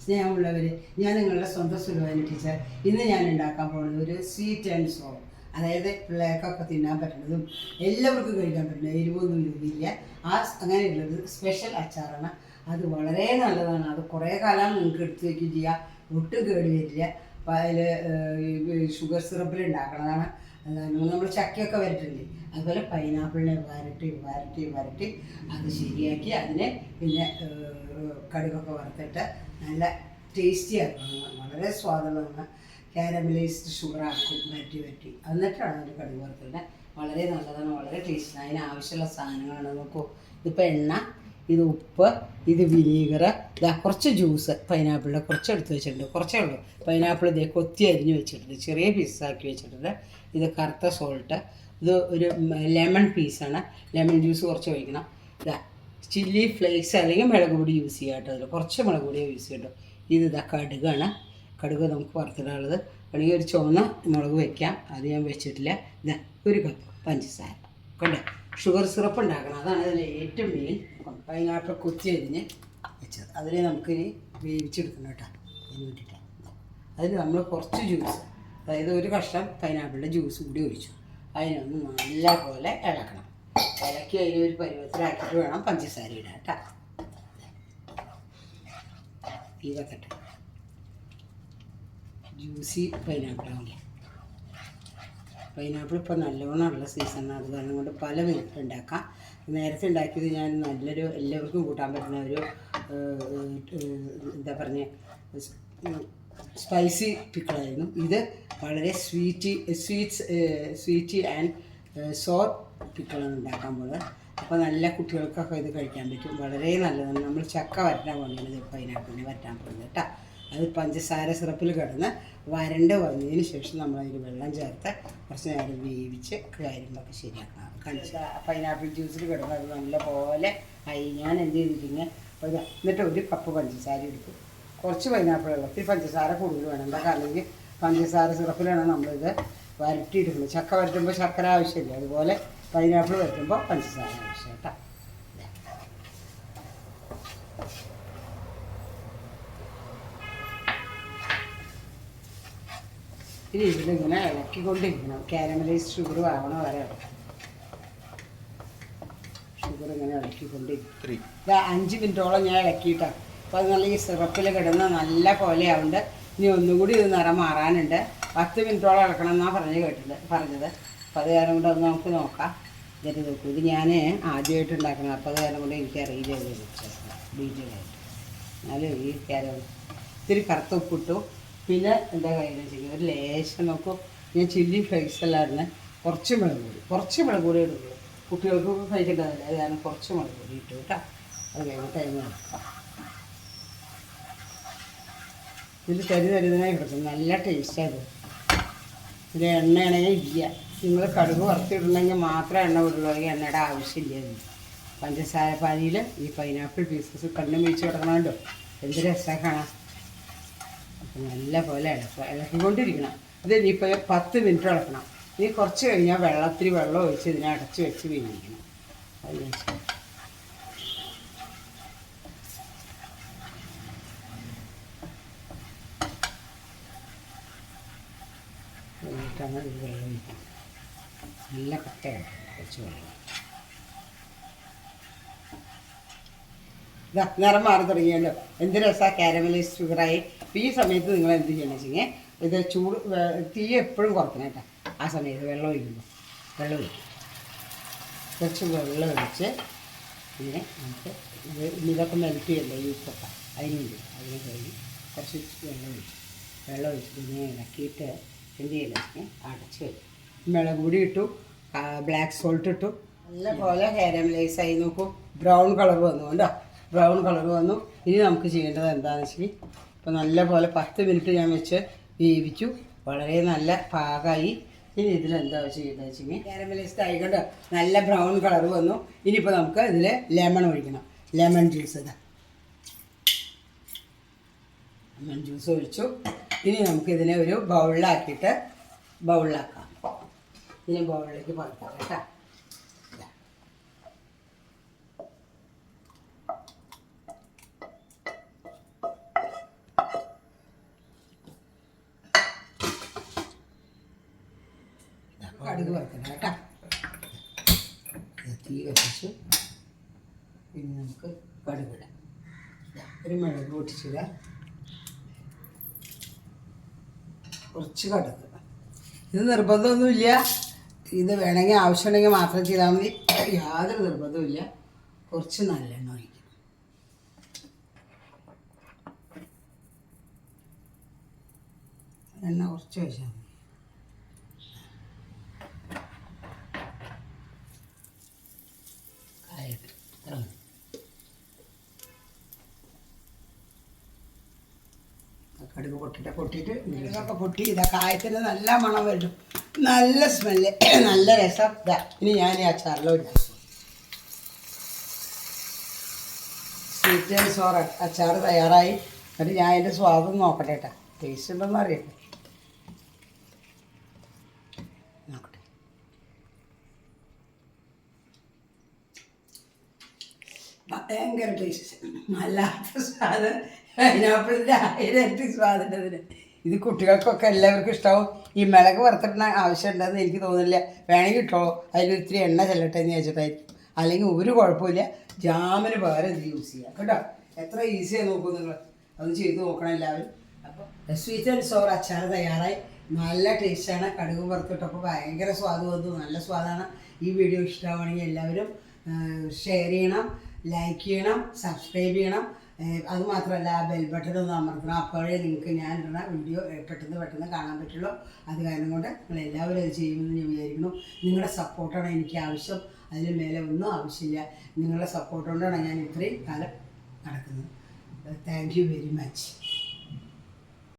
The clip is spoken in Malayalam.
സ്നേഹമുള്ളവർ, ഞാൻ നിങ്ങളുടെ സ്വന്തം സുലഭന ടീച്ചർ. ഇന്ന് ഞാൻ ഉണ്ടാക്കാൻ പോകുന്നത് ഒരു സ്വീറ്റ് ആൻഡ് സോർ, അതായത് പിള്ളേർക്കൊക്കെ തിന്നാൻ പറ്റുന്നതും എല്ലാവർക്കും കഴിക്കാൻ പറ്റുന്നത്, എരിവൊന്നും ഇല്ല അങ്ങനെയുള്ളത് സ്പെഷ്യൽ അച്ചാറാണ്. അത് വളരെ നല്ലതാണ്. അത് കുറേ കാലം നിങ്ങൾക്ക് എടുത്ത് വയ്ക്കുകയും ചെയ്യാം, ഒട്ടും കേട് വരില്ല. അപ്പോൾ അതിൽ ഷുഗർ സിറപ്പിൽ ഉണ്ടാക്കുന്നതാണ്. നമ്മൾ ചക്കയൊക്കെ വരട്ടില്ലേ, അതുപോലെ പൈനാപ്പിളിനെ വരട്ടി അത് ശരിയാക്കി അതിനെ പിന്നെ കടുകൊക്കെ വറുത്തിട്ട് നല്ല ടേസ്റ്റി ആക്കണം. വളരെ സ്വാദുള്ളതാണ്. കാരമലൈസ്ഡ് ഷുഗർ ആക്കും വരട്ടി എന്നിട്ടാണ് അതിൻ്റെ കടുക് വറുത്തിട്ട്. വളരെ നല്ലതാണ്, വളരെ ടേസ്റ്റിയാണ്. അതിന് ആവശ്യമുള്ള സാധനങ്ങളാണ്. നോക്കൂ, ഇതിപ്പോൾ എണ്ണ, ഇത് ഉപ്പ്, ഇത് വിനീഗർ, ഇതാ കുറച്ച് ജ്യൂസ് പൈനാപ്പിളിൻ്റെ കുറച്ച് എടുത്ത് വെച്ചിട്ടുണ്ട്, കുറച്ചേ ഉള്ളൂ. പൈനാപ്പിൾ ഇതേ കൊത്തി അരിഞ്ഞ് വെച്ചിട്ടുണ്ട്, ചെറിയ പീസാക്കി വെച്ചിട്ടുണ്ട്. ഇത് കറുത്ത സോൾട്ട്, ഇത് ഒരു ലെമൺ പീസാണ്, ലെമൺ ജ്യൂസ് കുറച്ച് ഒഴിക്കണം. ഇതാ ചില്ലി ഫ്ലേക്സ് അല്ലെങ്കിൽ മുളക് പൊടി യൂസ് ചെയ്യാം കേട്ടോ. അതിൽ കുറച്ച് മുളക് പൊടിയെ യൂസ് ചെയ്യട്ടോ. ഇത് ഇതാ കടുകാണ്, കടുക് നമുക്ക് വറുത്തിടാനുള്ളത്. അല്ലെങ്കിൽ ഒരു ചുവന്ന മുളക് വയ്ക്കാം, അത് ഞാൻ വെച്ചിട്ടില്ല. ഇതാ ഒരു കപ്പ് പഞ്ചസാര കണ്ടേ. ഷുഗർ സിറപ്പ് ഉണ്ടാക്കണം, അതാണ് അതിൽ ഏറ്റവും മെയിൻ. പൈനാപ്പിൾ കൊത്തി അരിഞ്ഞ് വെച്ചത് അതിനെ നമുക്കിനി വേവിച്ചെടുക്കണം കേട്ടോ. അതിന് വേണ്ടിയിട്ടാണ്. അതിൽ നമ്മൾ കുറച്ച് ജ്യൂസ്, അതായത് ഒരു കഷ്ണം പൈനാപ്പിളിൻ്റെ ജ്യൂസ് കൂടി ഒഴിച്ചു. അതിനൊന്ന് നല്ല പോലെ ഇളക്കണം. ഇളക്കി അതിനൊരു പരുവത്തിലാക്കിയിട്ട് വേണം പഞ്ചസാര ഇടാൻ കേട്ടോ. ഇതൊക്കെ ജ്യൂസി പൈനാപ്പിളാവില്ല. പൈനാപ്പിൾ ഇപ്പോൾ നല്ലോണം ഉള്ള സീസണാണ്, അത് കാരണം കൊണ്ട് പല വിധത്തിൽ ഉണ്ടാക്കാം. നേരത്തെ ഉണ്ടാക്കിയത് ഞാൻ നല്ലൊരു എല്ലാവർക്കും കൂട്ടാൻ പറ്റുന്ന ഒരു എന്താ പറഞ്ഞ സ്പൈസി പിക്കിളായിരുന്നു. ഇത് വളരെ സ്വീറ്റ് ആൻഡ് സോർ പിക്കിളാണ് ഉണ്ടാക്കാൻ പോകുന്നത്. അപ്പോൾ നല്ല കുട്ടികൾക്കൊക്കെ ഇത് കഴിക്കാൻ പറ്റും, വളരെ നല്ലതാണ്. നമ്മൾ ചക്ക വരട്ടാൻ പോകുന്നത് പൈനാപ്പിളിനെ വരട്ടാൻ പോകുന്നത് കേട്ടോ. അത് പഞ്ചസാര സിറപ്പിൽ കിടന്ന് വരണ്ട് വന്നതിന് ശേഷം നമ്മളതിൽ വെള്ളം ചേർത്ത് കുറച്ച് നേരം വേവിച്ച് കാര്യങ്ങളൊക്കെ ശരിയാക്കണം. പൈനാപ്പിൾ ജ്യൂസിൽ കിടന്ന് അത് നല്ല പോലെ ആയി. ഞാൻ എന്ത് ചെയ്തിട്ടിങ്ങനെ എന്നിട്ട് ഒരു കപ്പ് പഞ്ചസാര എടുക്കും. കുറച്ച് പൈനാപ്പിൾ വെള്ളത്തിൽ പഞ്ചസാര കൂടുതൽ വേണം, എന്താ അല്ലെങ്കിൽ പഞ്ചസാര സിറപ്പിലാണ് നമ്മളിത് വരട്ടിയെടുക്കുന്നത്. ചക്ക വരട്ടുമ്പോൾ ശർക്കര ആവശ്യമില്ല, അതുപോലെ പൈനാപ്പിൾ വരട്ടുമ്പോൾ പഞ്ചസാര ആവശ്യം കേട്ടോ. ഇനി ഇതിലിങ്ങനെ ഇളക്കിക്കൊണ്ടിരിക്കണം. കാരമലൈസ് ഷുഗർ ആവണ വരെ ഷുഗർ ഇങ്ങനെ ഇളക്കിക്കൊണ്ടിരിക്കും. ഇത് 5 മിനിറ്റോളം ഞാൻ ഇളക്കിയിട്ടാണ്. അപ്പോൾ അത് നല്ല ഈ സിറപ്പിൽ കിടന്ന് നല്ല പോലെ ആവുന്നുണ്ട്. ഇനി ഒന്നും കൂടി ഇത് നിറം മാറാനുണ്ട്. 10 മിനിറ്റോളം ഇളക്കണം എന്നാണ് പറഞ്ഞത്. അപ്പോൾ അത് കാരണം കൊണ്ട് അത് നമുക്ക് നോക്കാം. എന്നിട്ട് നോക്കും. ഇത് ഞാൻ ആദ്യമായിട്ട് ഉണ്ടാക്കണം, അപ്പോൾ അത് കാരണം കൊണ്ട് എനിക്കറിയില്ല ഡീറ്റെയിലായിട്ട്. എന്നാലും ഈ ഇത്തിരി കറുത്ത ഉപ്പിട്ടു. പിന്നെ എന്താ കാര്യം വെച്ചിരിക്കുന്നത്, ഒരു ലേശം നോക്കും. ഞാൻ ചില്ലി ഫ്ലേക്സ് എല്ലായിരുന്നു, കുറച്ച് മുളക് പൊടി ഇടുള്ളൂ. കുട്ടികൾക്കൊക്കെ കഴിക്കേണ്ടതല്ലേ, അത് കാരണം കുറച്ച് മുളക് പൊടി ഇട്ടു കേട്ടോ. അത് കഴിഞ്ഞിട്ട് അതിന് നടക്കാം. ഇതിൽ തരുതരുന്നതായി കിടക്കും, നല്ല ടേസ്റ്റാണ്. ഇത് എണ്ണയാണെങ്കിൽ ഇല്ല, നിങ്ങൾ കടുക് വറുത്തിടണമെങ്കിൽ മാത്രമേ എണ്ണ വിടുള്ളൂ, അല്ലെങ്കിൽ എണ്ണയുടെ ആവശ്യമില്ല. പഞ്ചസാര പാനിയിൽ ഈ പൈനാപ്പിൾ പീസസ് കണ്ണും വീഴ്ച കിടക്കണമല്ലോ, എന്ത് രസമാണ് കാണാം. അപ്പം നല്ല പോലെ ഇളക്കിക്കൊണ്ടിരിക്കണം. ഇത് ഇനിയിപ്പോൾ 10 മിനിറ്റ് ഇളക്കണം. ഇനി കുറച്ച് കഴിഞ്ഞാൽ വെള്ളം ഒഴിച്ച് ഇതിനെ അടച്ച് വെച്ച് വേവിക്കണം. അത് വെച്ച് കഴിഞ്ഞിട്ടാണ് ഇത് വെള്ളം ഒഴിക്കണം. നല്ല കട്ടയാണ് കുറച്ച് വെള്ളം. ഇതാ നിറം മാറി തുടങ്ങിയല്ലോ, എന്ത് രസമാണ്. കാരമലൈസ് ഷുഗറായി. അപ്പോൾ ഈ സമയത്ത് നിങ്ങൾ എന്ത് ചെയ്യണം വെച്ചെങ്കിൽ, ഇത് തീ എപ്പോഴും കുറയ്ക്കണം കേട്ടോ. ആ സമയത്ത് വെള്ളം ഒഴിക്കും. കുറച്ച് വെള്ളം ഒഴിച്ച് ഇങ്ങനെ നമുക്ക് ഇതൊക്കെ മെൽറ്റ് ചെയ്യല്ലോ ഈ ഉപ്പൊക്കെ, അതിന് കഴിഞ്ഞ് കുറച്ച് വെള്ളം ഒഴിച്ചിട്ട് ഇങ്ങനെ ഇളക്കിയിട്ട് എന്ത് ചെയ്യണം വെച്ചാൽ അടച്ച് വയ്ക്കും. മുളക് പൊടി ഇട്ടു, ബ്ലാക്ക് സോൾട്ട് ഇട്ടു, നല്ല പോലെ കാരമലൈസ് ആയി. നോക്കൂ, ബ്രൗൺ കളർ വന്നു കേട്ടോ. ബ്രൗൺ കളർ വന്നു. ഇനി നമുക്ക് ചെയ്യേണ്ടത് എന്താണെന്ന് വെച്ചാൽ, ഇപ്പോൾ നല്ല പോലെ 10 മിനിറ്റ് ഞാൻ വെച്ച് വേവിച്ചു, വളരെ നല്ല പാകമായി. ഇനി ഇതിലെന്താ ചെയ്യേണ്ടത് വെച്ചാൽ, കാരമലൈസ്ഡ് ആയിക്കൊണ്ട് നല്ല ബ്രൗൺ കളർ വന്നു. ഇനിയിപ്പോൾ നമുക്ക് ഇതിൽ ലെമൺ ഒഴിക്കണം. ലെമൺ ജ്യൂസ് ലെമൺ ജ്യൂസ് ഒഴിച്ചു. ഇനി നമുക്കിതിനെ ഒരു ബൗളിലാക്കാം. ഇതിനെ ബൗളിലേക്ക് പകർത്താം കേട്ടോ. കടുക് വറുക്കണം കേട്ടോ. തീ കത്തിച്ചു. പിന്നെ നമുക്ക് കടുക് ഇടാം. ഒരു മുളക് പൊട്ടിച്ചിടാം, കുറച്ച് കടുക്. ഇത് നിർബന്ധമൊന്നുമില്ല, ഇത് വേണമെങ്കിൽ ആവശ്യമുണ്ടെങ്കിൽ മാത്രം ചെയ്താൽ മതി, യാതൊരു നിർബന്ധവുമില്ല. കുറച്ച് നല്ലെണ്ണ ഒഴിക്കും. എണ്ണ കുറച്ച് ഒഴിച്ചാൽ മതി. കടുക് പൊട്ടിയിട്ട് ഇതൊക്കെ പൊട്ടി ഇതാ കായത്തിന് നല്ല മണം വരും, നല്ല സ്മെല്ല്, നല്ല രസം. ഇതാ ഇനി ഞാൻ ഈ അച്ചാറിലോട്ട് സ്വീറ്റ് ആൻഡ് സോർ അച്ചാർ തയ്യാറായി. എന്നിട്ട് ഞാൻ അതിൻ്റെ സ്വാദം നോക്കട്ടെ കേട്ടോ, ടേസ്റ്റ് ഉണ്ടോയെന്ന് അറിയട്ടെ. നോക്കട്ടെ. ഭയങ്കര ടേസ്റ്റ്, നല്ലാത്ത സ്വാദ്. പൈനാപ്പിളിൻ്റെ 1000 ഇരട്ടി സ്വാദിൻ്റെ. ഇത് കുട്ടികൾക്കൊക്കെ എല്ലാവർക്കും ഇഷ്ടമാവും. ഈ മിളക് വറുത്തിടുന്ന ആവശ്യമുണ്ടെന്ന് എനിക്ക് തോന്നുന്നില്ല. വേണമെങ്കിൽ ഇട്ടോ, അതിൽ ഇത്തിരി എണ്ണ ചെല്ലട്ടെ എന്ന് വെച്ചിട്ടായിരിക്കും. അല്ലെങ്കിൽ ഒരു കുഴപ്പമില്ല, ജാമിന് പകരം ഇത് യൂസ് ചെയ്യാം കേട്ടോ. എത്ര ഈസിയാണ് നോക്കൂ നിങ്ങൾ, അതൊന്ന് ചെയ്ത് നോക്കണം എല്ലാവരും. അപ്പോൾ സ്വീറ്റ് ആൻഡ് സോർ അച്ചാർ തയ്യാറായി. നല്ല ടേസ്റ്റാണ്. കടുക് വറുത്തിട്ടപ്പോൾ ഭയങ്കര സ്വാദ് വന്നു, നല്ല സ്വാദാണ്. ഈ വീഡിയോ ഇഷ്ടമാണെങ്കിൽ എല്ലാവരും ഷെയർ ചെയ്യണം, ലൈക്ക് ചെയ്യണം, സബ്സ്ക്രൈബ് ചെയ്യണം. അതുമാത്രമല്ല ആ ബെൽ ബട്ടൺ ഒന്ന് അമർത്തണം. അപ്പോഴേ നിങ്ങൾക്ക് ഞാൻ ഇടുന്ന വീഡിയോ പെട്ടെന്ന് കാണാൻ പറ്റുള്ളൂ. അത് കാരണം കൊണ്ട് നിങ്ങളെല്ലാവരും അത് ചെയ്യുമെന്ന് ഞാൻ വിചാരിക്കുന്നു. നിങ്ങളുടെ സപ്പോർട്ടാണ് എനിക്ക് ആവശ്യം, അതിന് മേലെ ഒന്നും ആവശ്യമില്ല. നിങ്ങളുടെ സപ്പോർട്ട് കൊണ്ടാണ് ഞാൻ ഇത്രയും കാലം നടക്കുന്നത്. Thank you very much.